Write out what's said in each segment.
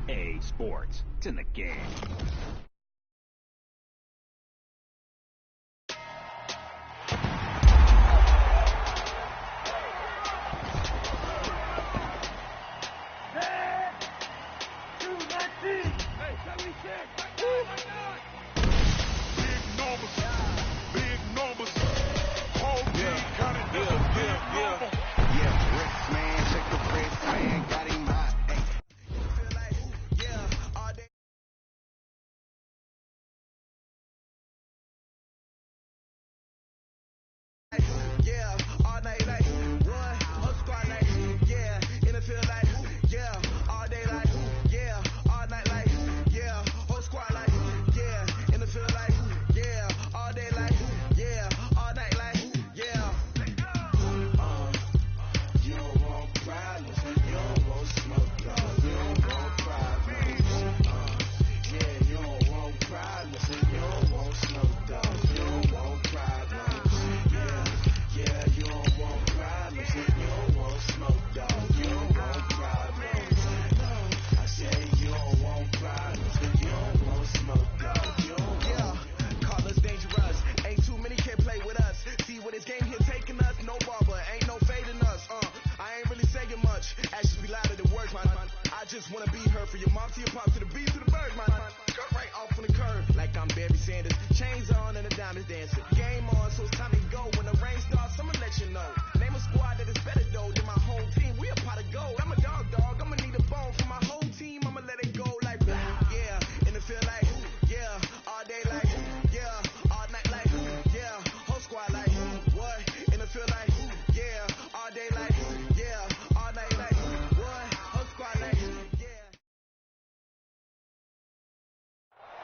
EA Sports. It's in the game.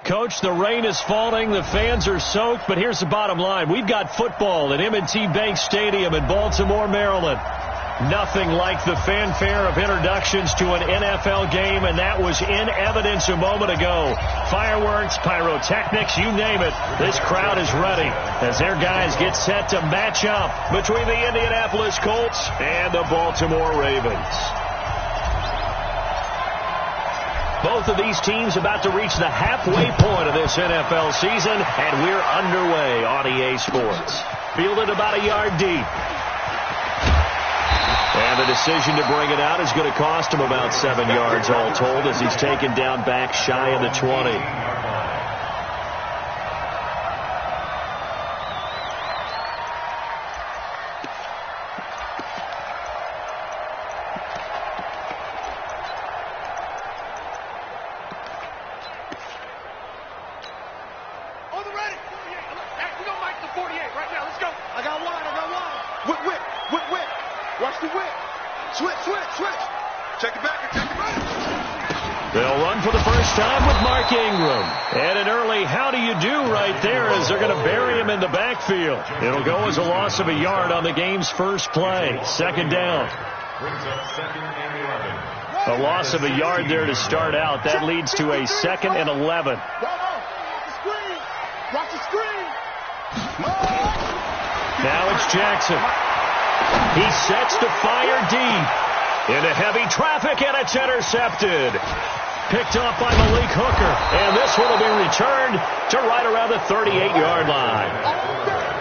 Coach, the rain is falling, the fans are soaked, but here's the bottom line. We've got football at M&T Bank Stadium in Baltimore, Maryland. Nothing like the fanfare of introductions to an NFL game, and that was in evidence a moment ago. Fireworks, pyrotechnics, you name it. This crowd is ready as their guys get set to match up between the Indianapolis Colts and the Baltimore Ravens. Both of these teams about to reach the halfway point of this NFL season, and we're underway on EA Sports. Fielded about a yard deep. And the decision to bring it out is going to cost him about 7 yards all told as he's taken down back shy of the 20. They'll run for the first time with Mark Ingram. And an early how do you do right there as they're going to bury him in the backfield. It'll go as a loss of a yard on the game's first play. Second down. A loss of a yard there to start out. That leads to a 2nd and 11. Now it's Jackson. He sets to fire deep. Into heavy traffic, and it's intercepted. Picked off by Malik Hooker. And this one will be returned to right around the 38-yard line.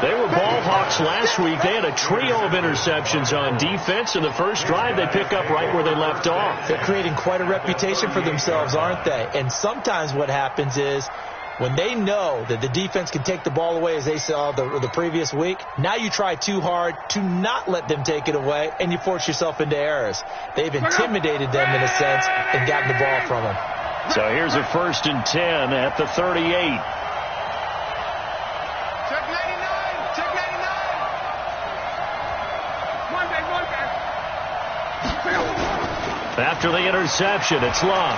They were ball hawks last week. They had a trio of interceptions on defense. In the first drive, they pick up right where they left off. They're creating quite a reputation for themselves, aren't they? And sometimes what happens is when they know that the defense can take the ball away, as they saw the previous week, now you try too hard to not let them take it away, and you force yourself into errors. They've intimidated them in a sense and gotten the ball from them. So here's a 1st and 10 at the 38. Check 99. Check 99. After the interception, it's Love.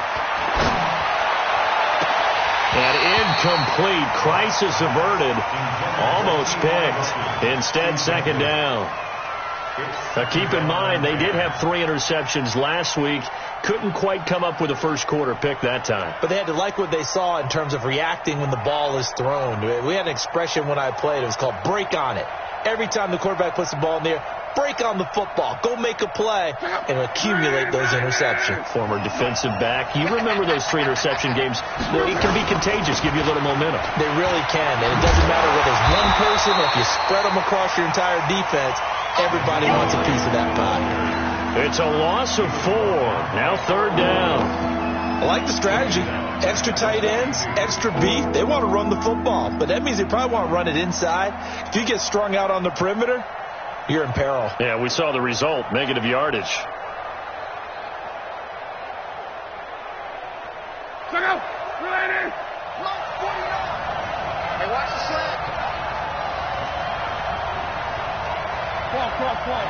And incomplete. Crisis averted. Almost picked. Instead, second down. Now, keep in mind, they did have 3 interceptions last week. Couldn't quite come up with a first quarter pick that time. But they had to like what they saw in terms of reacting when the ball is thrown. We had an expression when I played. It was called break on it. Every time the quarterback puts the ball in the air, break on the football, go make a play, and accumulate those interceptions. Former defensive back. You remember those 3 interception games? It can be contagious, give you a little momentum. They really can, and it doesn't matter whether it's one person or if you spread them across your entire defense, everybody wants a piece of that pie. It's a loss of 4. Now 3rd down. I like the strategy. Extra tight ends, extra beef. They want to run the football, but that means they probably want to run it inside. If you get strung out on the perimeter, you're in peril. Yeah, we saw the result, negative yardage. Look out! Ready! Hey, watch the slant. Fall.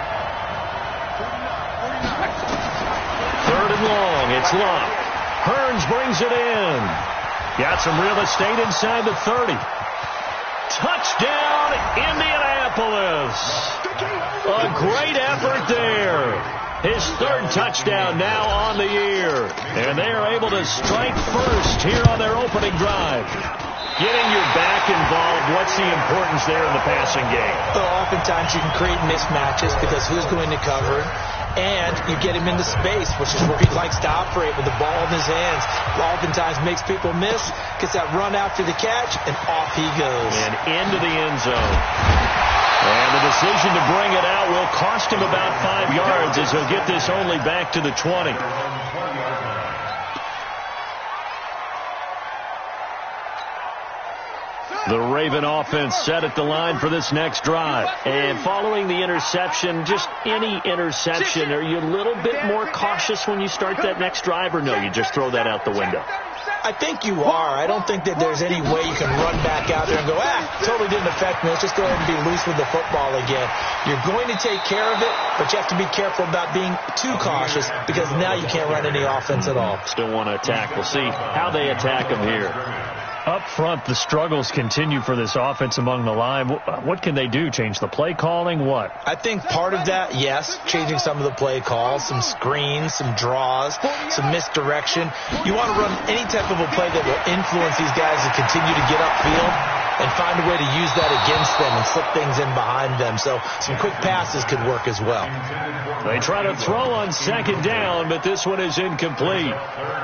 3rd and long. It's Locke. Hearns brings it in. Got some real estate inside the 30. Touchdown, Indianapolis. A great effort there. His 3rd touchdown now on the year. And they are able to strike first here on their opening drive. Getting your back involved, what's the importance there in the passing game? Well, oftentimes you can create mismatches because who's going to cover him? And you get him into space, which is where he likes to operate with the ball in his hands. Oftentimes makes people miss, gets that run after the catch, and off he goes. And into the end zone. And the decision to bring it out will cost him about 5 yards as he'll get this only back to the 20. The Raven offense set at the line for this next drive. And following the interception, just any interception, are you a little bit more cautious when you start that next drive, or no, you just throw that out the window? I think you are. I don't think that there's any way you can run back out there and go, totally didn't affect me. Let's just go ahead and be loose with the football again. You're going to take care of it, but you have to be careful about being too cautious because now you can't run any offense at all. Still want to attack. We'll see how they attack them here. Up front, the struggles continue for this offense among the line. What can they do? Change the play calling? What? I think part of that, yes, changing some of the play calls, some screens, some draws, some misdirection. You want to run any type of a play that will influence these guys to continue to get upfield and find a way to use that against them and slip things in behind them. So some quick passes could work as well. They try to throw on 2nd down, but this one is incomplete.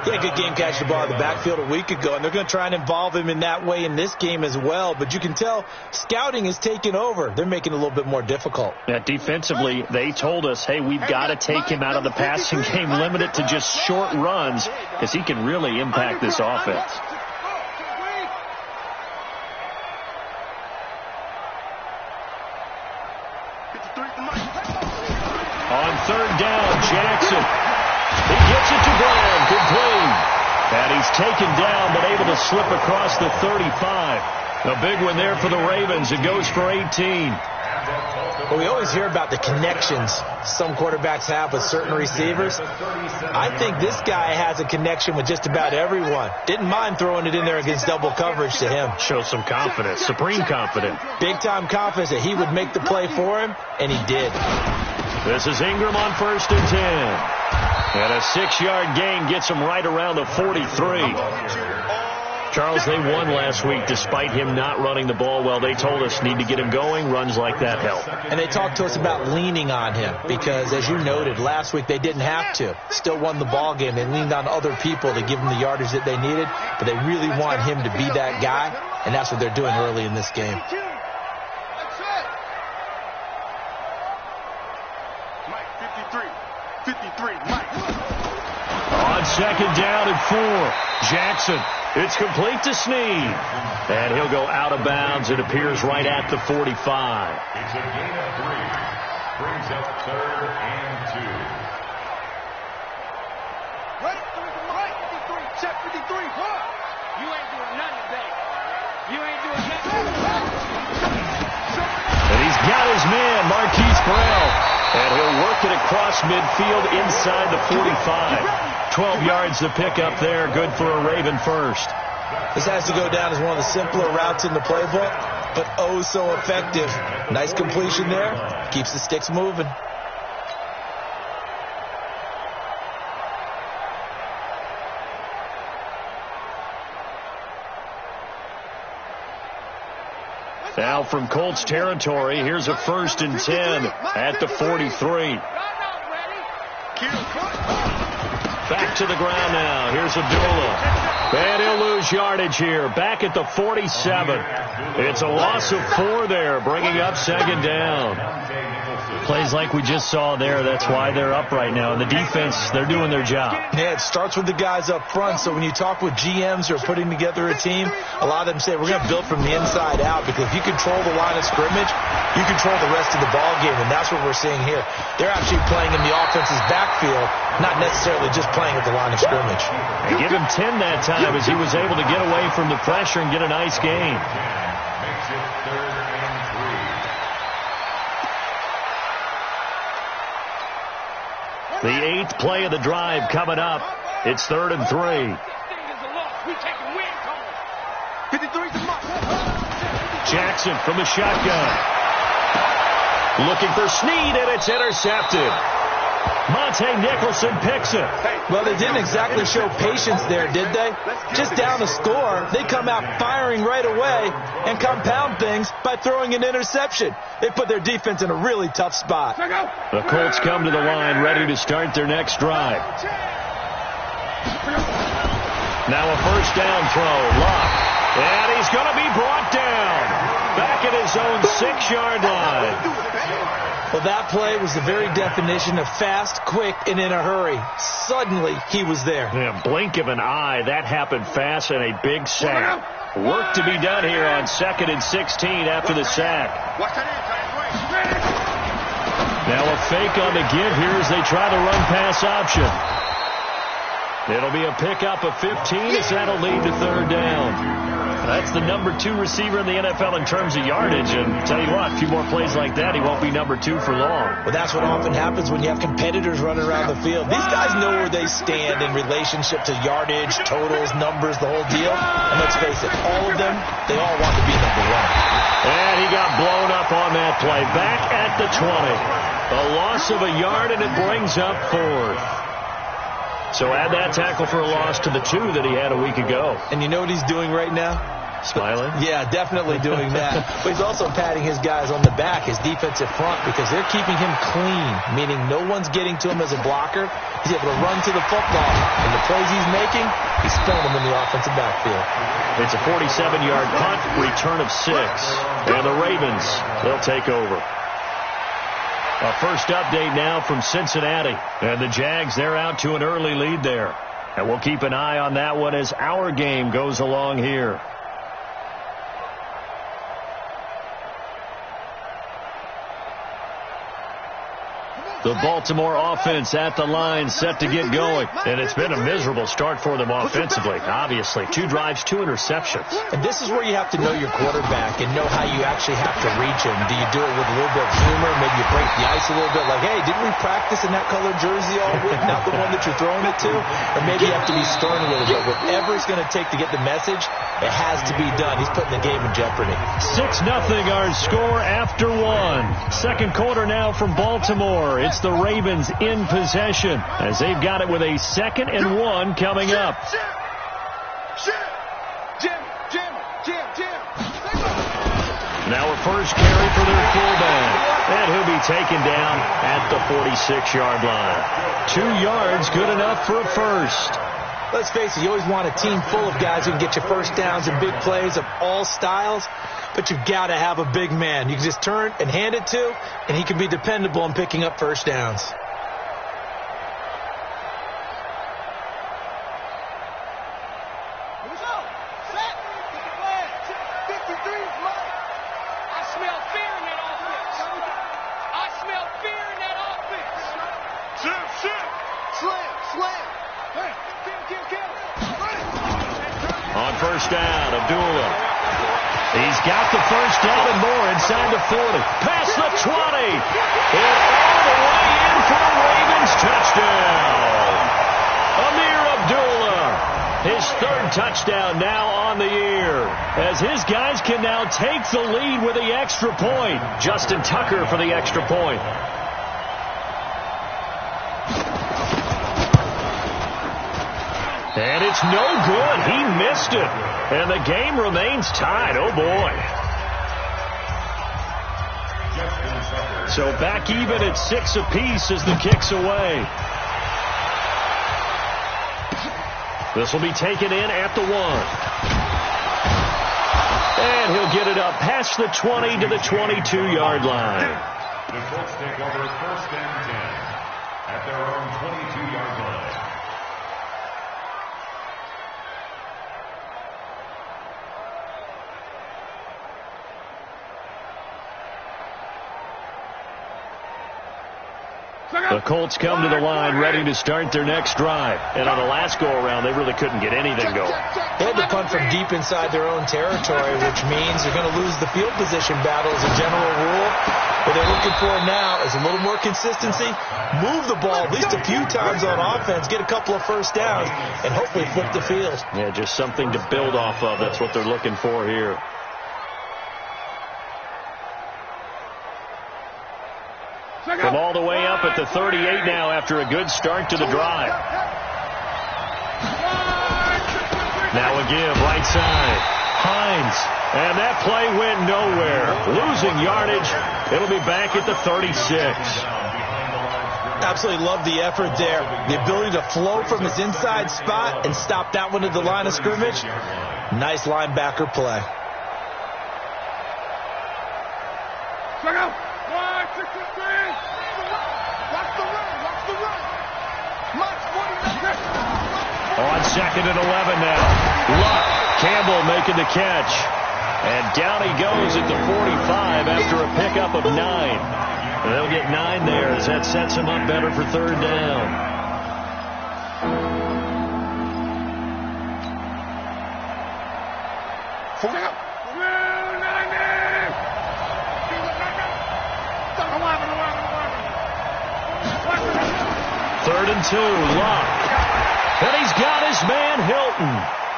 He had a good game catching the ball in the backfield a week ago, and they're going to try and involve him in that way in this game as well. But you can tell scouting is taking over. They're making it a little bit more difficult. Yeah, defensively, they told us, hey, we've got to take him out of the passing game, limit it to just short runs, because he can really impact this offense. On 3rd down, Jackson. He gets it to Brown, complete. And he's taken down, but able to slip across the 35. A big one there for the Ravens. It goes for 18. Well, we always hear about the connections some quarterbacks have with certain receivers. I think this guy has a connection with just about everyone. Didn't mind throwing it in there against double coverage to him. Shows some confidence, supreme confidence. Big-time confidence that he would make the play for him, and he did. This is Ingram on 1st and 10. And a 6-yard gain gets him right around the 43. Charles, they won last week despite him not running the ball well. They told us need to get him going. Runs like that help. And they talked to us about leaning on him because, as you noted, last week they didn't have to. Still won the ball game. They leaned on other people to give them the yardage that they needed, but they really want him to be that guy, and that's what they're doing early in this game. Mike, 53, Mike. On 2nd down and 4, Jackson. It's complete to Snead. And he'll go out of bounds. It appears right at the 45. It's a gain of 3. Brings up 3rd and 2. Right, 53, check 53. You ain't doing nothing today. You ain't doing nothing. And he's got his man, Marquise Brown. And he'll work it across midfield inside the 45. 12 yards to pick up there. Good for a Raven first. This has to go down as one of the simpler routes in the playbook, but oh so effective. Nice completion there. Keeps the sticks moving. Now from Colts territory, here's a 1st and 10 at the 43. Back to the ground now. Here's Abdullah. And he'll lose yardage here. Back at the 47. It's a loss of 4 there, bringing up 2nd down. Plays like we just saw there, that's why they're up right now. And the defense, they're doing their job. Yeah, it starts with the guys up front. So when you talk with GMs who are putting together a team, a lot of them say, we're going to build from the inside out, because if you control the line of scrimmage, you control the rest of the ball game, and that's what we're seeing here. They're actually playing in the offense's backfield, not necessarily just playing at the line of scrimmage. And give him 10 that time as he was able to get away from the pressure and get a nice gain. Makes it 3rd and 3. The 8th play of the drive coming up. It's 3rd and 3. Jackson from the shotgun. Looking for Snead, and it's intercepted. Monte Nicholson picks it. Well, they didn't exactly show patience there, did they? Just down a score, they come out firing right away and compound things by throwing an interception. They put their defense in a really tough spot. The Colts come to the line ready to start their next drive. Now a 1st down throw. Luck. And he's going to be brought down. Back at his own 6-yard line. Well, that play was the very definition of fast, quick, and in a hurry. Suddenly, he was there. Yeah, blink of an eye. That happened fast and a big sack. Work to be done here on 2nd and 16 after the sack. Now a fake on the give here as they try the run-pass option. It'll be a pickup of 15 as that'll lead to 3rd down. That's the number 2 receiver in the NFL in terms of yardage. And tell you what, a few more plays like that, he won't be number 2 for long. Well, that's what often happens when you have competitors running around the field. These guys know where they stand in relationship to yardage, totals, numbers, the whole deal. And let's face it, all of them, they all want to be number 1. And he got blown up on that play. Back at the 20. A loss of a yard, and it brings up 4th. So add that tackle for a loss to the 2 that he had a week ago. And you know what he's doing right now? Smiling? Yeah, definitely doing that. But he's also patting his guys on the back, his defensive front, because they're keeping him clean, meaning no one's getting to him as a blocker. He's able to run to the football. And the plays he's making, he's throwing them in the offensive backfield. It's a 47-yard punt, return of 6. And the Ravens, they'll take over. A first update now from Cincinnati. And the Jags, they're out to an early lead there. And we'll keep an eye on that one as our game goes along here. The Baltimore offense at the line, set to get going. And it's been a miserable start for them offensively, obviously. 2 drives, 2 interceptions. And this is where you have to know your quarterback and know how you actually have to reach him. Do you do it with a little bit of humor? Maybe you break the ice a little bit, like, hey, didn't we practice in that colored jersey all week? Not the one that you're throwing it to? Or maybe you have to be stern a little bit. Whatever it's going to take to get the message, it has to be done. He's putting the game in jeopardy. 6-0 our score after 1. Second quarter now from Baltimore. It's the Ravens in possession as they've got it with a 2nd and 1 coming up. Now a first carry for their fullback. And he'll be taken down at the 46-yard line. 2 yards, good enough for a first. Let's face it, you always want a team full of guys who can get you first downs and big plays of all styles, but you've got to have a big man. You can just turn and hand it to, and he can be dependable in picking up first downs. On first down, Abdullah. He's got the first down and more inside the 40. Past the 20. And all the way in for a Ravens touchdown. Amir Abdullah. His 3rd touchdown now on the year. As his guys can now take the lead with the extra point. Justin Tucker for the extra point. And it's no good. He missed it. And the game remains tied. Oh, boy. So back even at 6 apiece as the kick's away. This will be taken in at the 1. And he'll get it up past the 20 to the 22-yard line. The Colts take over 1st and 10 at their own 22-yard line. The Colts come to the line ready to start their next drive. And on the last go-around, they really couldn't get anything going. They had to punt from deep inside their own territory, which means they're going to lose the field position battle as a general rule. What they're looking for now is a little more consistency, move the ball at least a few times on offense, get a couple of first downs, and hopefully flip the field. Yeah, just something to build off of. That's what they're looking for here. From all the way up at the 38 now after a good start to the drive. Now a give, right side. Hines. And that play went nowhere. Losing yardage. It'll be back at the 36. Absolutely love the effort there. The ability to flow from his inside spot and stop that one at the line of scrimmage. Nice linebacker play. On 2nd and 11 now. Luck. Campbell making the catch. And down he goes at the 45 after a pickup of 9. And they'll get 9 there as that sets him up better for 3rd down. Third and 2, Luck. And he's got his man Hilton.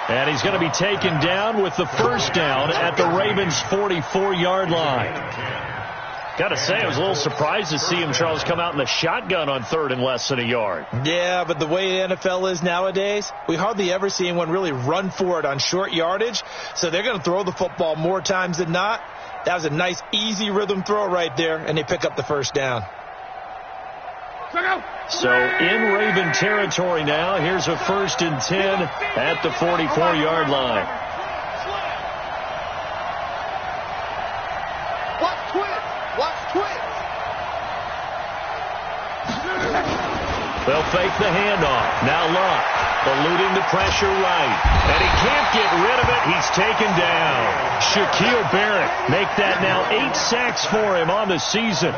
And he's going to be taken down with the 1st down at the Ravens' 44-yard line. Got to say, I was a little surprised to see him, Charles, come out in the shotgun on 3rd and less than a yard. Yeah, but the way the NFL is nowadays, we hardly ever see anyone really run for it on short yardage. So they're going to throw the football more times than not. That was a nice, easy rhythm throw right there, and they pick up the 1st down. So in Raven territory now, here's a 1st and 10 at the 44-yard line. They'll fake the handoff. Now Luck, eluding the pressure right. And he can't get rid of it. He's taken down. Shaquille Barrett make that now 8 sacks for him on the season.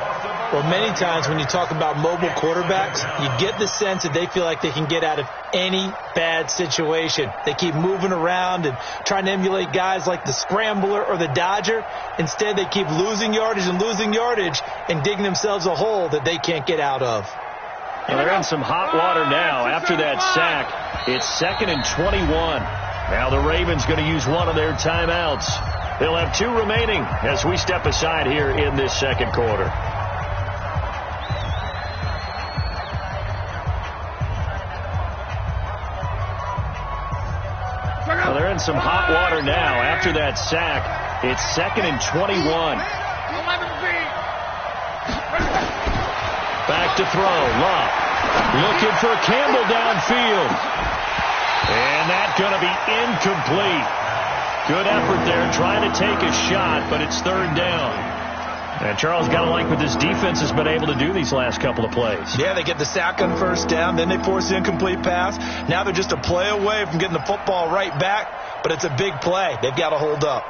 Well, many times when you talk about mobile quarterbacks, you get the sense that they feel like they can get out of any bad situation. They keep moving around and trying to emulate guys like the Scrambler or the Dodger. Instead, they keep losing yardage and digging themselves a hole that they can't get out of. Well, they're in some hot water now after that sack. It's 2nd and 21. Now the Ravens going to use one of their timeouts. They'll have 2 remaining as we step aside here in this 2nd quarter. Well, they're in some hot water now after that sack. It's 2nd and 21. Back to throw. Luck looking for Campbell downfield. And that's going to be incomplete. Good effort there trying to take a shot, but it's 3rd down. And Charles, got to like what this defense has been able to do these last couple of plays. Yeah, they get the sack on 1st down, then they force the incomplete pass. Now they're just a play away from getting the football right back, but it's a big play. They've got to hold up.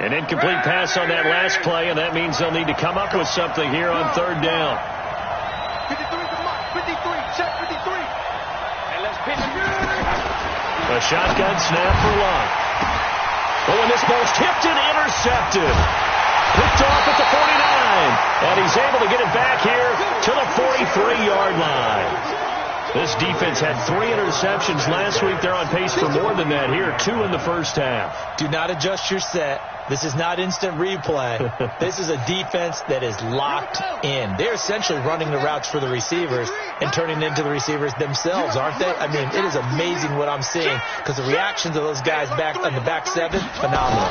An incomplete pass on that last play, and that means they'll need to come up with something here on 3rd down. 53 to Mike. 53. Check 53. And let's pitch it. A shotgun snap for Luck. Oh, and this ball's tipped and intercepted. Picked off at the 49. And he's able to get it back here to the 43-yard line. This defense had 3 interceptions last week. They're on pace for more than that here. 2 in the 1st half. Do not adjust your set. This is not instant replay. This is a defense that is locked in. They're essentially running the routes for the receivers and turning into the receivers themselves, aren't they? I mean, it is amazing what I'm seeing because the reactions of those guys back on the back seven, phenomenal.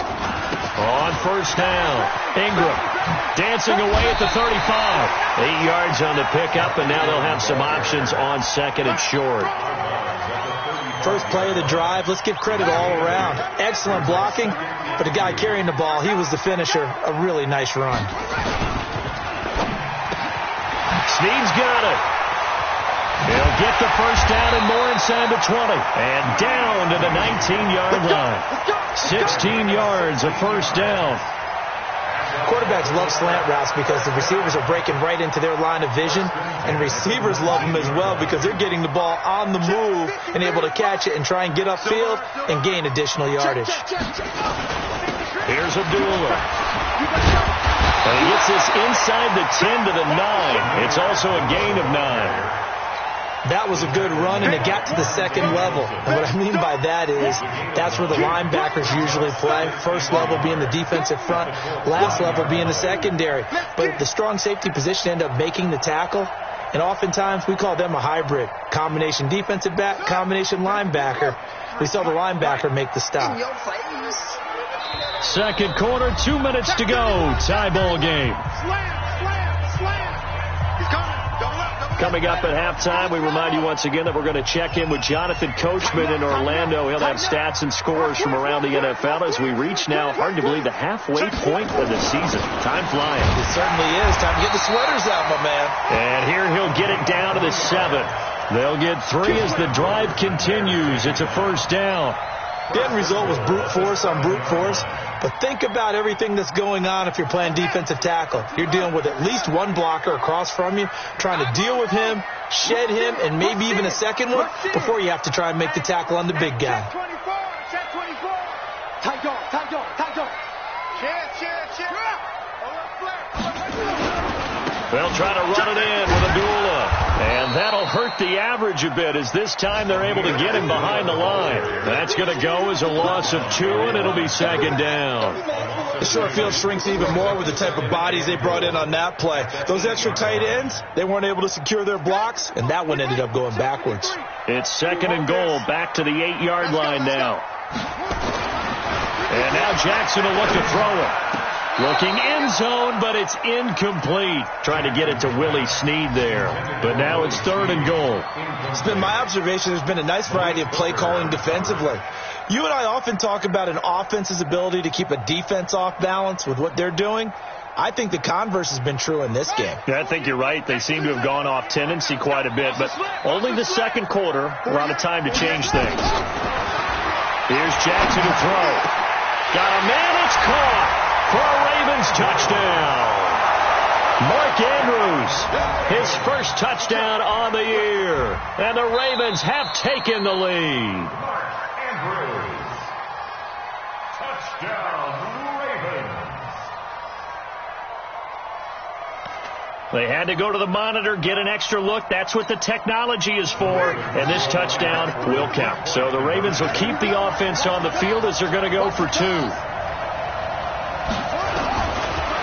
On first down, Ingram dancing away at the 35. 8 yards on the pickup, and now they'll have some options on second and short. First play of the drive, let's give credit all around. Excellent blocking, but the guy carrying the ball, he was the finisher. A really nice run. Snead's got it. He'll get the first down and more inside the 20. And down to the 19-yard line. 16 yards, a first down. Quarterbacks love slant routes because the receivers are breaking right into their line of vision, and receivers love them as well because they're getting the ball on the move and able to catch it and try and get upfield and gain additional yardage. Here's Abdullah. And he gets this inside the 10 to the 9. It's also a gain of 9. That was a good run, and it got to the second level. And what I mean by that is that's where the linebackers usually play. First level being the defensive front, last level being the secondary. But the strong safety position ended up making the tackle, and oftentimes we call them a hybrid. Combination defensive back, combination linebacker. We saw the linebacker make the stop. Second quarter, 2 minutes to go. Tie ball game. Coming up at halftime, we remind you once again that we're going to check in with Jonathan Coachman in Orlando. He'll have stats and scores from around the NFL as we reach now, hard to believe, the halfway point of the season. Time flying. It certainly is. Time to get the sweaters out, my man. And here he'll get it down to the 7. They'll get 3 as the drive continues. It's a first down. The end result was brute force on brute force. But think about everything that's going on if you're playing defensive tackle. You're dealing with at least one blocker across from you, trying to deal with him, shed him, and maybe even a second one before you have to try and make the tackle on the big guy. They'll try to run it in with Abdullah. And that'll hurt the average a bit as this time they're able to get him behind the line. That's going to go as a loss of 2, and it'll be second down. The short field shrinks even more with the type of bodies they brought in on that play. Those extra tight ends, they weren't able to secure their blocks, and that one ended up going backwards. It's second and goal, back to the 8-yard line now. And now Jackson will look to throw it. Looking end zone, but it's incomplete. Trying to get it to Willie Snead there. But now it's third and goal. It's been my observation there's been a nice variety of play calling defensively. You and I often talk about an offense's ability to keep a defense off balance with what they're doing. I think the converse has been true in this game. Yeah, I think you're right. They seem to have gone off tendency quite a bit, but only the second quarter. We're out of time to change things. Here's Jackson to throw. Got a man, it's caught. For a Ravens touchdown. Mark Andrews, his first touchdown on the year. And the Ravens have taken the lead. Mark Andrews. Touchdown, Ravens. They had to go to the monitor, get an extra look. That's what the technology is for. And this touchdown will count. So the Ravens will keep the offense on the field as they're going to go for 2.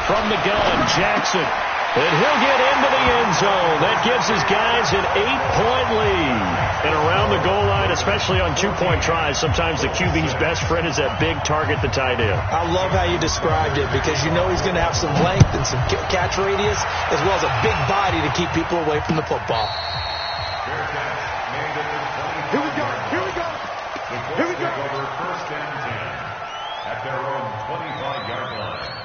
From the gun, Jackson. And he'll get into the end zone. That gives his guys an 8-point lead. And around the goal line, especially on 2-point tries, sometimes the QB's best friend is that big target, the tight end. I love how you described it because you know he's going to have some length and some catch radius as well as a big body to keep people away from the football. Here we go. Here we go. Here we go. Over first and 10 at their own 25-yard line.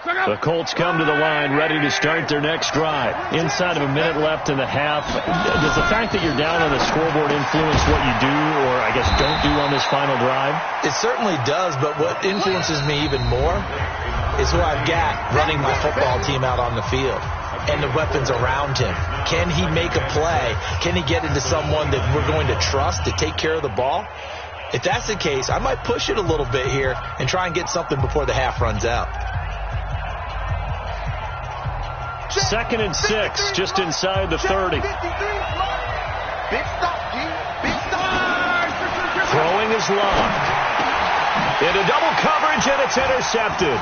The Colts come to the line ready to start their next drive. Inside of a minute left in the half, does the fact that you're down on the scoreboard influence what you do or, I guess, don't do on this final drive? It certainly does, but what influences me even more is who I've got running my football team out on the field and the weapons around him. Can he make a play? Can he get into someone that we're going to trust to take care of the ball? If that's the case, I might push it a little bit here and try and get something before the half runs out. 2nd and 6, just inside the 30. Big stop, G. Big stop. Throwing is locked. Into double coverage, and it's intercepted.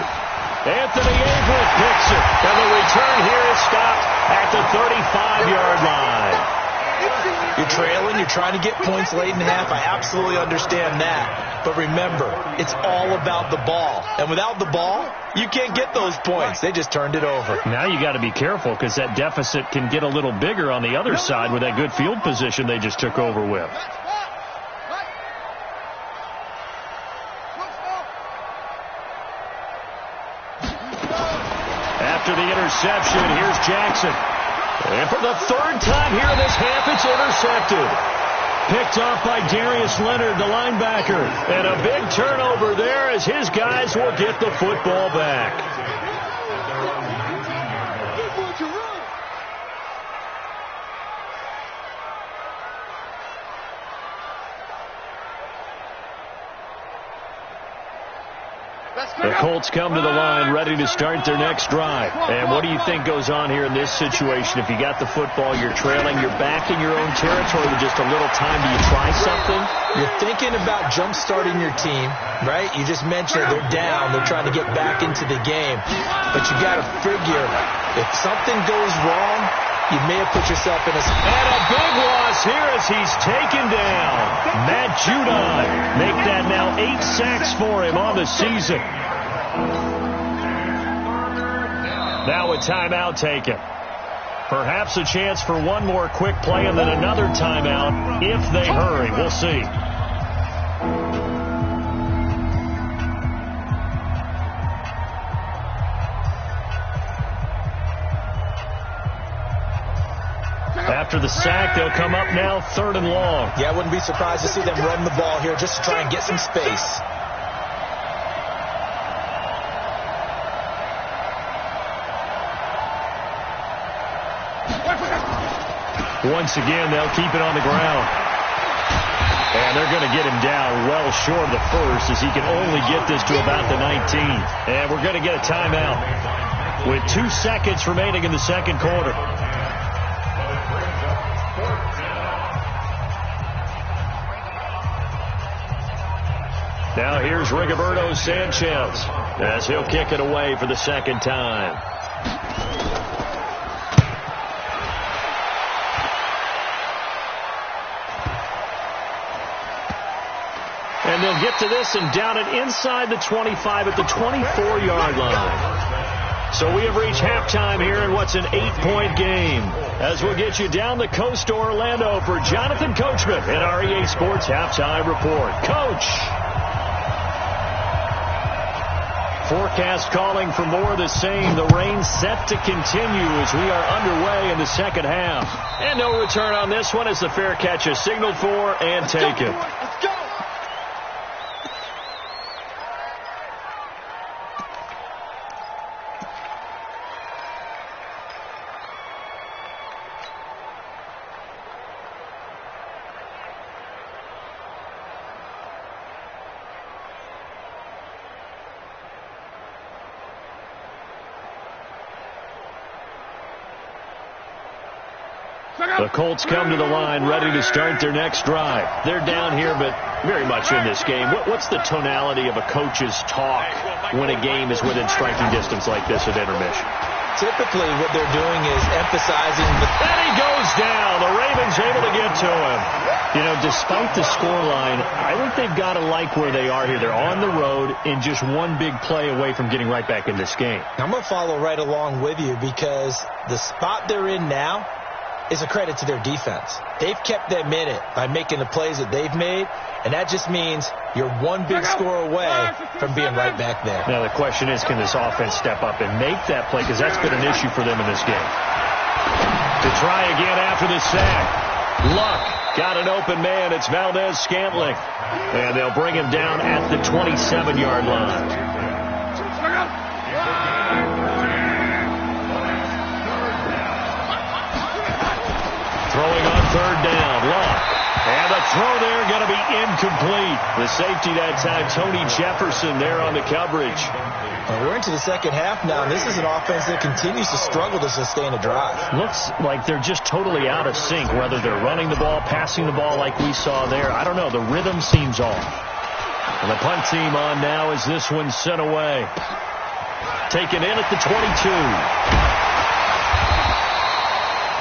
Anthony Averett picks it, and the return here is stopped at the 35-yard line. You're trailing, you're trying to get points late in half. I absolutely understand that. But remember, it's all about the ball. And without the ball, you can't get those points. They just turned it over. Now you got to be careful because that deficit can get a little bigger on the other side with that good field position they just took over with. After the interception, here's Jackson. And for the 3rd time here in this half, it's intercepted. Picked off by Darius Leonard, the linebacker. And a big turnover there as his guys will get the football back. The Colts come to the line ready to start their next drive. And what do you think goes on here in this situation? If you got the football, you're trailing, you're back in your own territory with just a little time. Do you try something? You're thinking about jump-starting your team, right? You just mentioned they're down. They're trying to get back into the game. But you got to figure if something goes wrong, you may have put yourself in a... And a big loss here as he's taken down. Matt Judon make that now 8 sacks for him on the season. Now a timeout taken. Perhaps a chance for one more quick play and then another timeout if they hurry. We'll see. After the sack, they'll come up now 3rd and long. Yeah, I wouldn't be surprised to see them run the ball here just to try and get some space. Once again, they'll keep it on the ground. And they're going to get him down well short of the 1st as he can only get this to about the 19. And we're going to get a timeout with 2 seconds remaining in the 2nd quarter. Now here's Rigoberto Sanchez as he'll kick it away for the 2nd time. And they'll get to this and down it inside the 25 at the 24-yard line. So we have reached halftime here in what's an 8-point game. As we'll get you down the coast to Orlando for Jonathan Coachman at our EA Sports Halftime Report. Coach! Forecast calling for more of the same. The rain set to continue as we are underway in the 2nd half. And no return on this one as the fair catch is signaled for and taken. Let's go. The Colts come to the line ready to start their next drive. They're down here, but very much in this game. What's the tonality of a coach's talk when a game is within striking distance like this at intermission? Typically, what they're doing is emphasizing the... And he goes down. The Ravens able to get to him. You know, despite the scoreline, I think they've got to like where they are here. They're on the road and just one big play away from getting right back in this game. I'm going to follow right along with you because the spot they're in now is a credit to their defense. They've kept them in it by making the plays that they've made, and that just means you're one big score away from being right back there. Now the question is, can this offense step up and make that play? Because that's been an issue for them in this game. To try again after the sack. Luck got an open man. It's Valdez-Scantling. And they'll bring him down at the 27-yard line. Throwing on 3rd down, Luck. And the throw there going to be incomplete. The safety that time, Tony Jefferson there on the coverage. We're into the second half now, and this is an offense that continues to struggle to sustain a drive. Looks like they're just totally out of sync, whether they're running the ball, passing the ball like we saw there. I don't know. The rhythm seems off. And the punt team on now as this one's sent away. Taken in at the 22.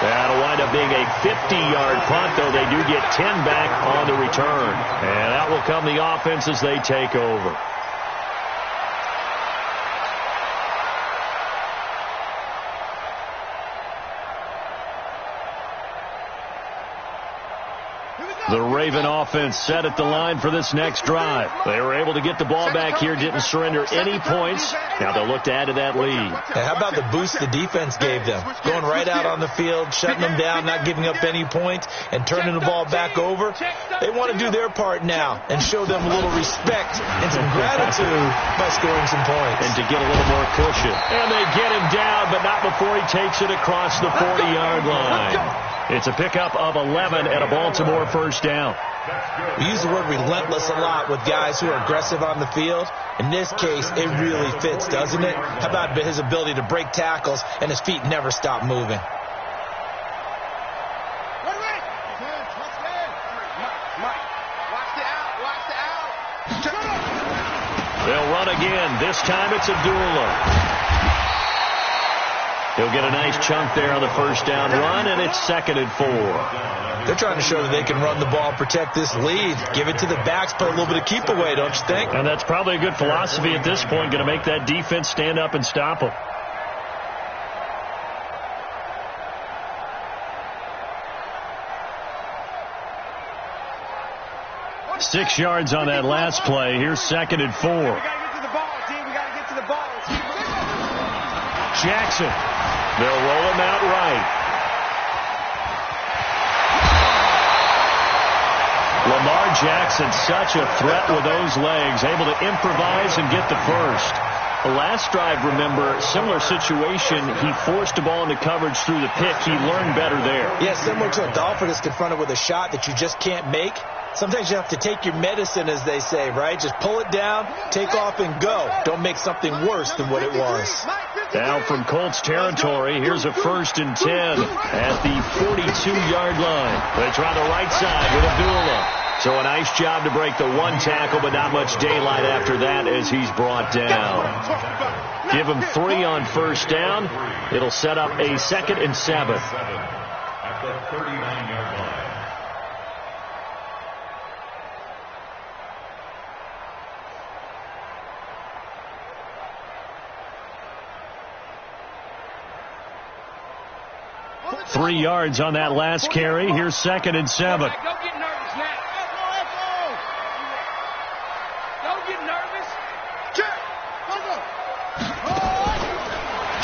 That'll wind up being a 50-yard punt, though they do get 10 back on the return. And that will come the offense as they take over. The Raven offense set at the line for this next drive. They were able to get the ball back here, didn't surrender any points. Now they'll look to add to that lead. And how about the boost the defense gave them? Going right out on the field, shutting them down, not giving up any points, and turning the ball back over. They want to do their part now and show them a little respect and some gratitude by scoring some points. And to get a little more cushion. And they get him down, but not before he takes it across the 40-yard line. It's a pickup of 11 and a Baltimore first down. We use the word relentless a lot with guys who are aggressive on the field. In this case, it really fits, doesn't it? How about his ability to break tackles and his feet never stop moving? They'll run again. This time it's Abdullah. He'll get a nice chunk there on the first down run, and it's 2nd and 4. They're trying to show that they can run the ball, protect this lead, give it to the backs, play a little bit of keep away, don't you think? And that's probably a good philosophy at this point, going to make that defense stand up and stop them. Six yards on that last play. Here's 2nd and 4. We got to get to the ball, team. We got to get to the ball. Jackson. They'll roll him out right. Lamar Jackson, such a threat with those legs, able to improvise and get the first. The last drive, remember, similar situation. He forced the ball into coverage through the pick. He learned better there. Yeah, similar to a Dolphin is confronted with a shot that you just can't make. Sometimes you have to take your medicine, as they say, right? Just pull it down, take off, and go. Don't make something worse than what it was. Now from Colts territory, here's a 1st and 10 at the 42-yard line. They try the right side with Abdullah. So a nice job to break the one tackle, but not much daylight after that as he's brought down. Give him 3 on first down. It'll set up a 2nd and 7. At the 39-yard line. Three yards on that last carry. Here's 2nd and 7. Don't get nervous now. Don't get nervous. Check.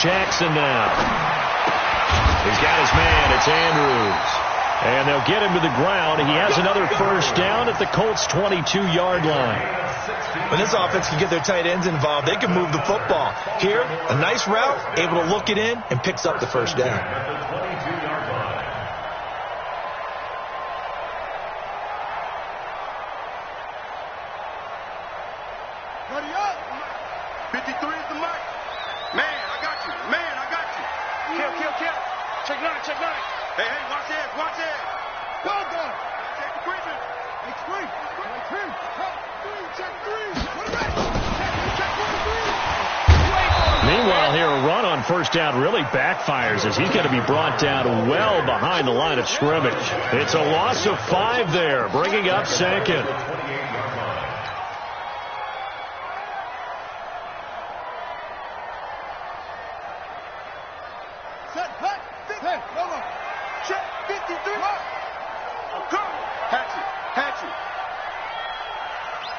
Jackson now. He's got his man. It's Andrews. And they'll get him to the ground. He has another first down at the Colts' 22-yard line. When this offense can get their tight ends involved, they can move the football. Here, a nice route, able to look it in, and picks up the first down. Ready up. 53 is the mark. Man, I got you. Man, I got you. Kill. Check 9. Hey, watch this. Well done. Check the equipment. Check 3. Meanwhile, here a run on first down really backfires as he's going to be brought down well behind the line of scrimmage. It's a loss of 5 there, bringing up 2nd. Check 53. Hatchet.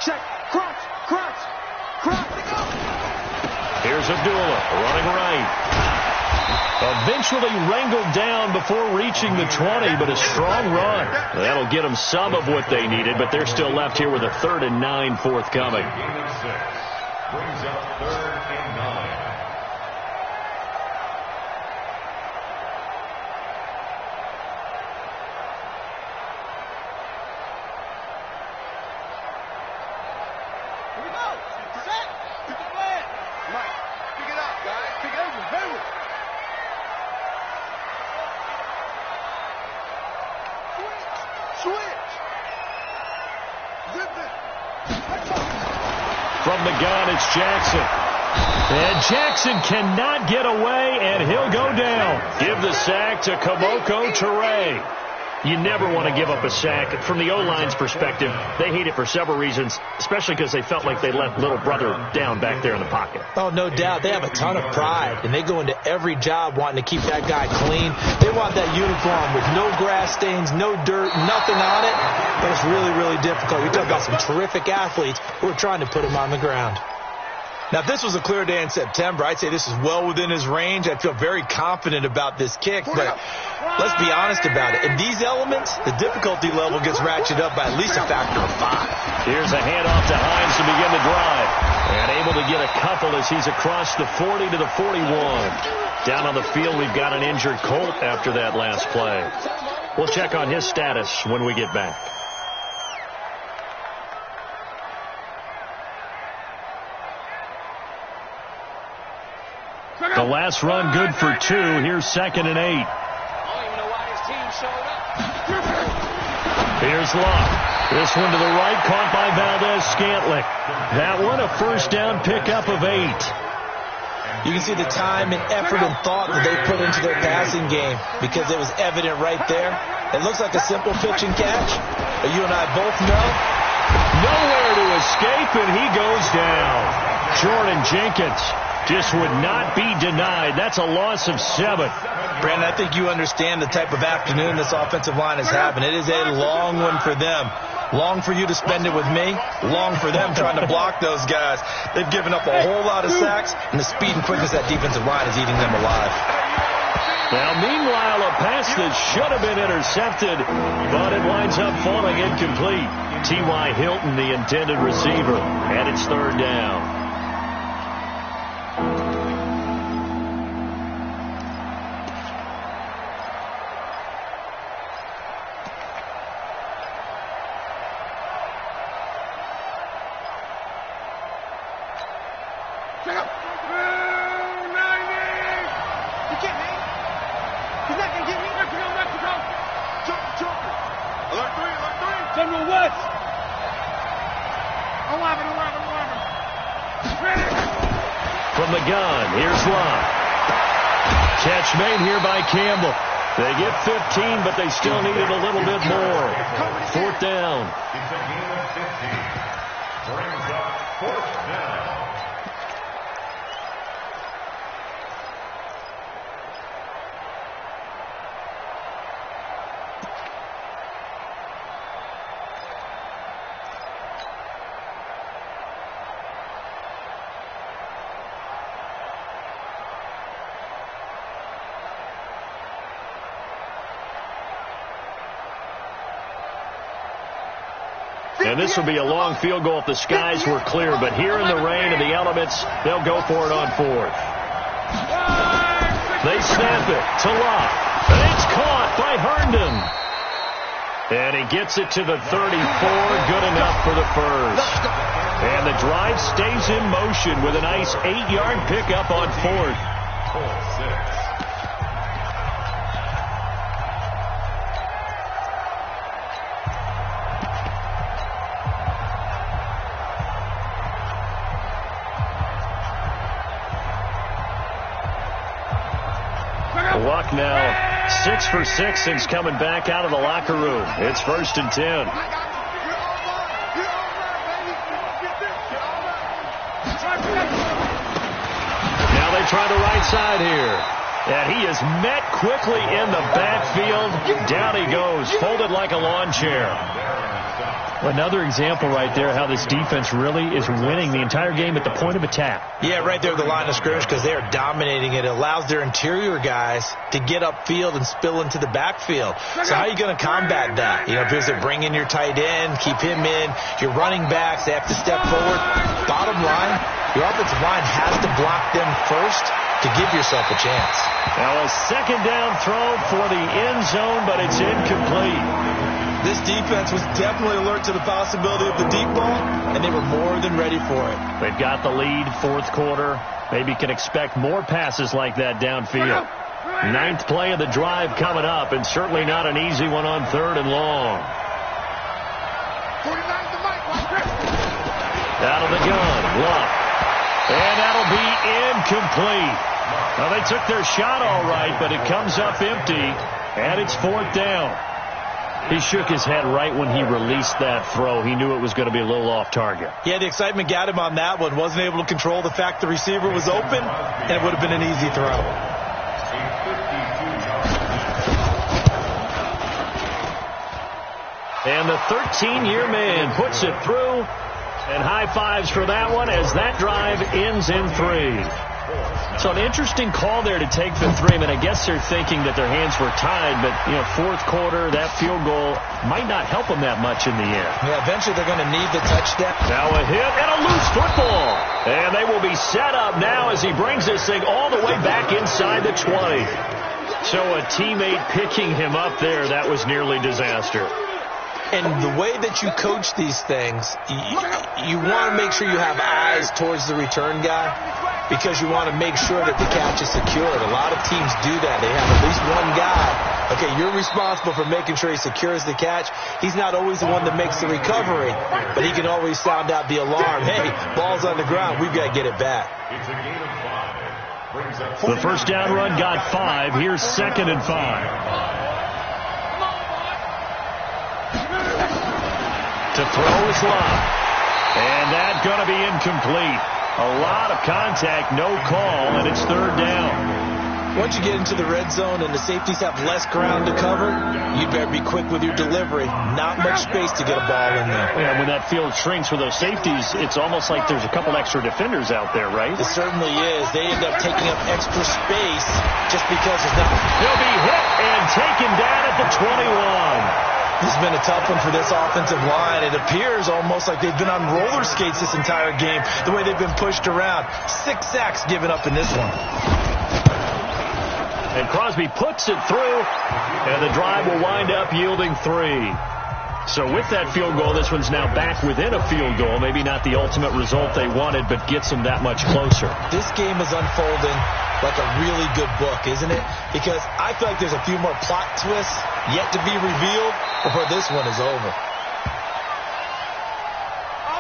Check. Crunch. Here's Abdullah running right. Eventually wrangled down before reaching the 20, but a strong run. That'll get them some of what they needed, but they're still left here with a 3rd and 9 forthcoming. Brings up 3rd and 9. from the gun, it's Jackson. And Jackson cannot get away, and he'll go down. Give the sack to Kamoko Toure. You never want to give up a sack. From the O-line's perspective, they hate it for several reasons, especially because they felt like they let little brother down back there in the pocket. Oh, no doubt. They have a ton of pride, and they go into every job wanting to keep that guy clean. They want that uniform with no grass stains, no dirt, nothing on it. But it's really, really difficult. You're talking about some terrific athletes who are trying to put him on the ground. Now, if this was a clear day in September, I'd say this is well within his range. I feel very confident about this kick, but let's be honest about it. In these elements, the difficulty level gets ratcheted up by at least a factor of 5. Here's a handoff to Hines to begin the drive. And able to get a couple as he's across the 40 to the 41. Down on the field, we've got an injured Colt after that last play. We'll check on his status when we get back. The last run good for 2. Here's 2nd and 8. I don't even know why his team showed up. Here's Locke. This one to the right, caught by Valdez-Scantling. That one a first down pickup of 8. You can see the time and effort and thought that they put into their passing game because it was evident right there. It looks like a simple pitch and catch, but you and I both know nowhere to escape, and he goes down. Jordan Jenkins just would not be denied. That's a loss of 7. Brandon, I think you understand the type of afternoon this offensive line is having. It is a long one for them. Long for you to spend it with me. Long for them trying to block those guys. They've given up a whole lot of sacks, and the speed and quickness of that defensive line is eating them alive. Now, meanwhile, a pass that should have been intercepted, but it winds up falling incomplete. T.Y. Hilton, the intended receiver, and it's 3rd down. From the gun, here's Locke. Catch made here by Campbell. They get 15, but they still needed a little bit more. 4th down. It's a gain of 15. Brings up 4th down. And this will be a long field goal if the skies were clear. But here in the rain and the elements, they'll go for it on 4th. They snap it to Locke. And it's caught by Herndon. And he gets it to the 34. Good enough for the first. And the drive stays in motion with a nice 8-yard pickup on 4th. Luck now 6 for 6 since coming back out of the locker room. It's 1st and 10. Now they try the right side here. And he is met quickly in the backfield. Down he goes, folded like a lawn chair. Another example right there how this defense really is winning the entire game at the point of attack. Yeah, right there at the line of scrimmage because they are dominating it. It allows their interior guys to get upfield and spill into the backfield. So how are you going to combat that? You know, because they're bringing your tight end, keep him in. Your running backs, they have to step forward. Bottom line, your offensive line has to block them first to give yourself a chance. Now a 2nd down throw for the end zone, but it's incomplete. This defense was definitely alert to the possibility of the deep ball, and they were more than ready for it. They've got the lead, 4th quarter. Maybe can expect more passes like that downfield. 9th play of the drive coming up, and certainly not an easy one on 3rd and long. Out of the gun, Luck. And that'll be incomplete. Well, they took their shot all right, but it comes up empty, and it's 4th down. He shook his head right when he released that throw. He knew it was going to be a little off target. Yeah, the excitement got him on that one. Wasn't able to control the fact the receiver was open, and it would have been an easy throw. And the 13-year man puts it through, and high fives for that one as that drive ends in 3. So an interesting call there to take the 3. I mean, I guess they're thinking that their hands were tied, but, you know, 4th quarter, that field goal might not help them that much in the end. Yeah, eventually they're going to need the touchdown. Now a hit and a loose football. And they will be set up now as he brings this thing all the way back inside the 20. So a teammate picking him up there, that was nearly disaster. And the way that you coach these things, you want to make sure you have eyes towards the return guy because you want to make sure that the catch is secured. A lot of teams do that. They have at least one guy. Okay, you're responsible for making sure he secures the catch. He's not always the one that makes the recovery, but he can always sound out the alarm. Hey, ball's on the ground. We've got to get it back. It's a gain of 5. The first down run got 5. Here's 2nd and 5. To throw is Love. And that's going to be incomplete. A lot of contact, no call, and it's 3rd down. Once you get into the red zone and the safeties have less ground to cover, you better be quick with your delivery. Not much space to get a ball in there. Yeah, when that field shrinks with those safeties, it's almost like there's a couple extra defenders out there, right? It certainly is. They end up taking up extra space just because there's not. He'll be hit and taken down at the 21. This has been a tough one for this offensive line. It appears almost like they've been on roller skates this entire game, the way they've been pushed around. 6 sacks given up in this one. And Crosby puts it through, and the drive will wind up yielding 3. So with that field goal, this one's now back within a field goal. Maybe not the ultimate result they wanted, but gets them that much closer. This game is unfolding like a really good book, isn't it? Because I feel like there's a few more plot twists yet to be revealed before this one is over.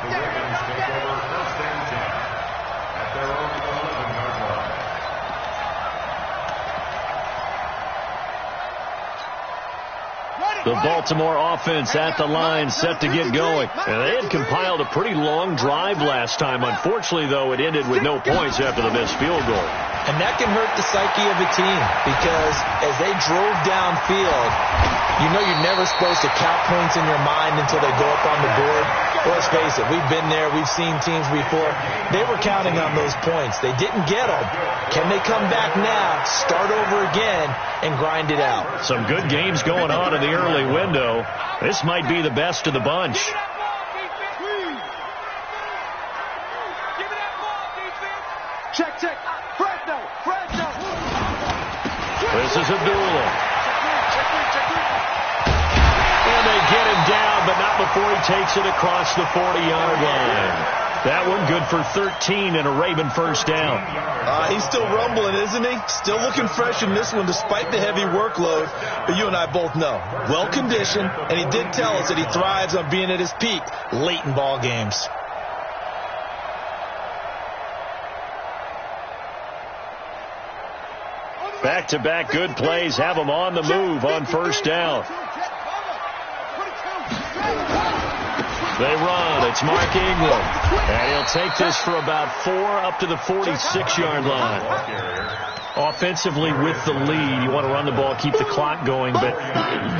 The Ravens take over 1st and 10 at their own 11-yard line. The Baltimore offense at the line, set to get going. And they had compiled a pretty long drive last time. Unfortunately, though, it ended with no points after the missed field goal. And that can hurt the psyche of a team because as they drove downfield, you know you're never supposed to count points in your mind until they go up on the board. Well, let's face it, we've been there. We've seen teams before. They were counting on those points. They didn't get them. Can they come back now, start over again, and grind it out? Some good games going on in the early window. This might be the best of the bunch. Check, check. Fresno. This is Abdullah. And they get him down, but not before he takes it across the 40-yard line. That one good for 13 and a Raven first down. He's still rumbling, isn't he? Still looking fresh in this one despite the heavy workload. But you and I both know, well-conditioned, and he did tell us that he thrives on being at his peak late in ball games. Back-to-back good plays have him on the move on first down. They run. It's Mark Ingram. And he'll take this for about 4 up to the 46-yard line. Offensively with the lead, you want to run the ball, keep the clock going, but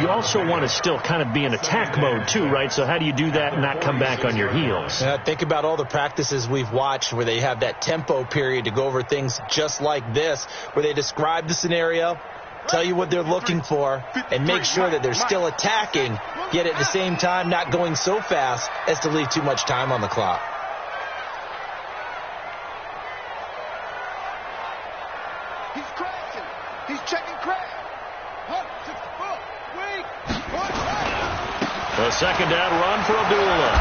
you also want to still kind of be in attack mode too, right? So how do you do that and not come back on your heels? Yeah, think about all the practices we've watched where they have that tempo period to go over things just like this, where they describe the scenario, tell you what they're looking for, and make sure that they're still attacking, yet at the same time not going so fast as to leave too much time on the clock. He's crashing. He's checking crash. The second down run for Abdullah.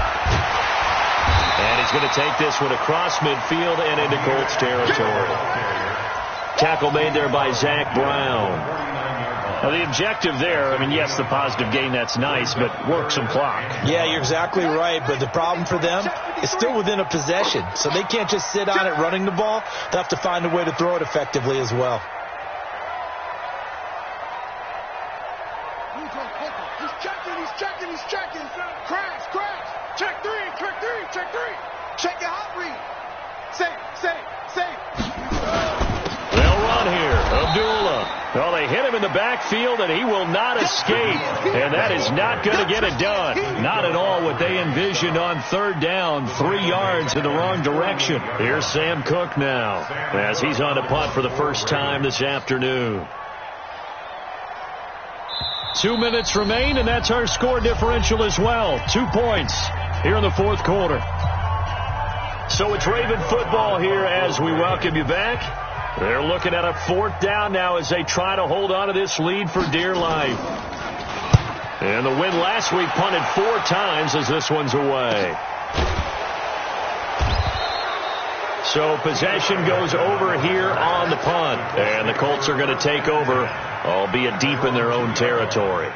And he's going to take this one across midfield and into Colts territory. Tackle made there by Zach Brown. Well, the objective there, I mean, yes, the positive gain, that's nice, but work some clock. Yeah, you're exactly right, but the problem for them is still within a possession, so they can't just sit on it running the ball. They'll have to find a way to throw it effectively as well. He's checking. Crash. Check three. Check your hot read. Safe. They'll run here. Abdullah. Well, they hit him in the backfield, and he will not escape. And that is not going to get it done. Not at all what they envisioned on third down. 3 yards in the wrong direction. Here's Sam Cook now as he's on to punt for the first time this afternoon. 2 minutes remain, and that's our score differential as well. 2 points here in the fourth quarter. So it's Raven football here as we welcome you back. They're looking at a 4th down now as they try to hold on to this lead for dear life. And the win last week punted 4 times as this one's away. So possession goes over here on the punt. And the Colts are going to take over, albeit deep in their own territory.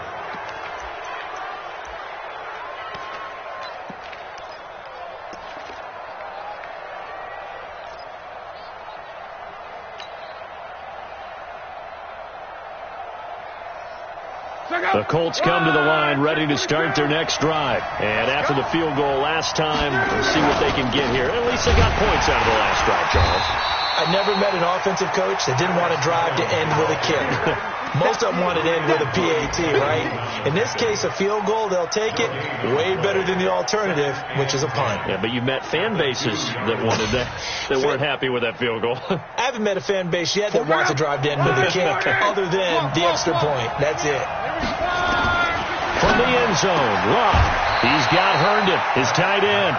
The Colts come to the line ready to start their next drive. And after the field goal last time, we'll see what they can get here. At least they got points out of the last drive, Charles. I never met an offensive coach that didn't want to drive to end with a kick. Most of them want to end with a PAT, right? In this case, a field goal, they'll take it. Way better than the alternative, which is a punt. Yeah, but you met fan bases that wanted that weren't happy with that field goal. I haven't met a fan base yet that wants to drive to end with a kick other than the extra point. That's it. From the end zone, Locke. He's got Herndon, his tight end.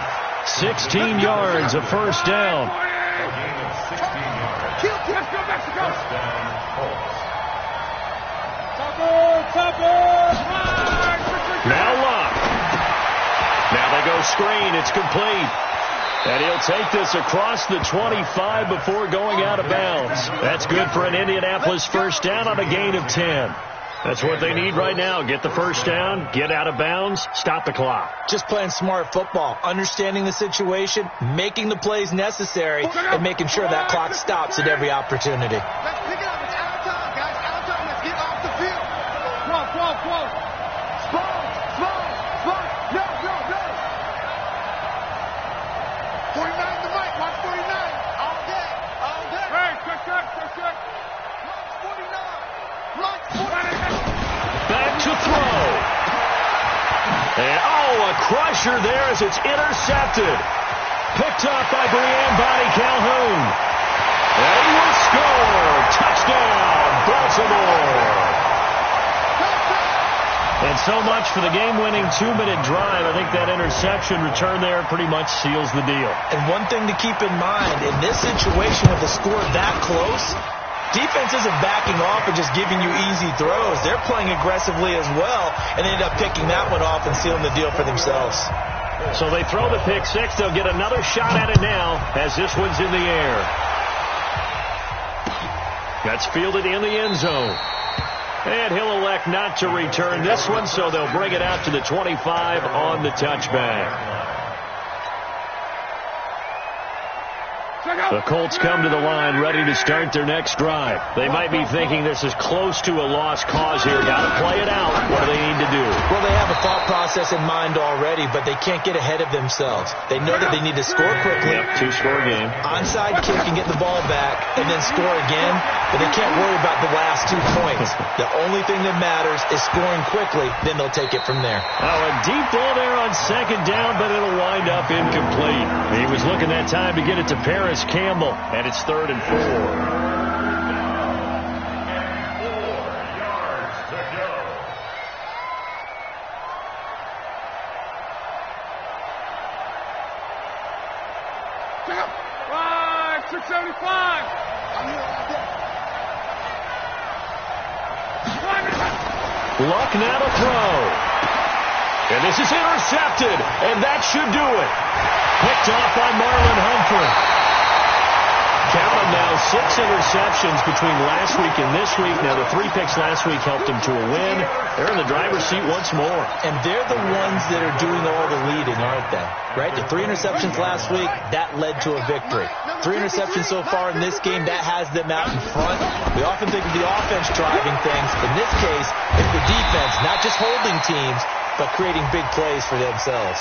16 yards, a first down. Now Locke. Now they go screen. It's complete. And he'll take this across the 25 before going out of bounds. That's good for an Indianapolis first down on a gain of 10. That's what they need right now. Get the first down, get out of bounds, stop the clock. Just playing smart football, understanding the situation, making the plays necessary, and making sure that clock stops at every opportunity. Let's pick it up. It's out of time, guys. Out of time. Let's get off the field. Come on. Slow. No. 49 the mic. Watch 49. All day. Hey, check. Watch 49. Back to throw. And, a crusher there as it's intercepted. Picked up by Brianne Bonnie Calhoun. And he will score. Touchdown, Baltimore. And so much for the game-winning 2-minute drive. I think that interception return there pretty much seals the deal. And one thing to keep in mind, in this situation with the score that close, defense isn't backing off and just giving you easy throws. They're playing aggressively as well and ended up picking that one off and sealing the deal for themselves. So they throw the pick six. They'll get another shot at it now as this one's in the air. That's fielded in the end zone. And he'll elect not to return this one, so they'll bring it out to the 25 on the touchback. The Colts come to the line ready to start their next drive. They might be thinking this is close to a lost cause here. Got to play it out. What do they need to do? Well, they have a thought process in mind already, but they can't get ahead of themselves. They know that they need to score quickly. Yep, 2-score game. Onside kick and get the ball back and then score again, but they can't worry about the last 2 points. The only thing that matters is scoring quickly, then they'll take it from there. A deep ball there on second down, but it'll wind up incomplete. He was looking that time to get it to Paris Campbell, and it's 3rd and 4. 4 yards to go. 675. Luck now to throw. And this is intercepted, and that should do it. Picked off by Marlon Humphrey. Count them now, 6 interceptions between last week and this week. Now, the 3 picks last week helped them to a win. They're in the driver's seat once more. And they're the ones that are doing all the leading, aren't they? Right? The 3 interceptions last week, that led to a victory. 3 interceptions so far in this game, that has them out in front. We often think of the offense driving things. In this case, it's the defense, not just holding teams, but creating big plays for themselves.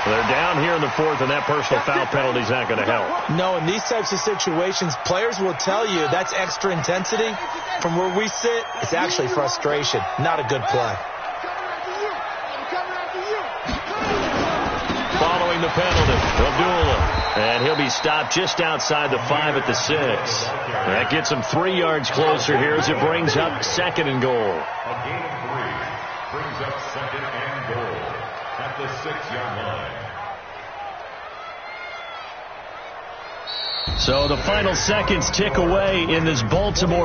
They're down here in the 4th, and that personal foul penalty is not going to help. No, in these types of situations, players will tell you that's extra intensity. From where we sit, it's actually frustration, not a good play. Following the penalty, Abdullah. And he'll be stopped just outside the 5 at the 6. That gets him 3 yards closer here as it brings up 2nd and goal. A gain of 3 brings up 2nd and goal at the 6-yard line. So the final seconds tick away in this Baltimore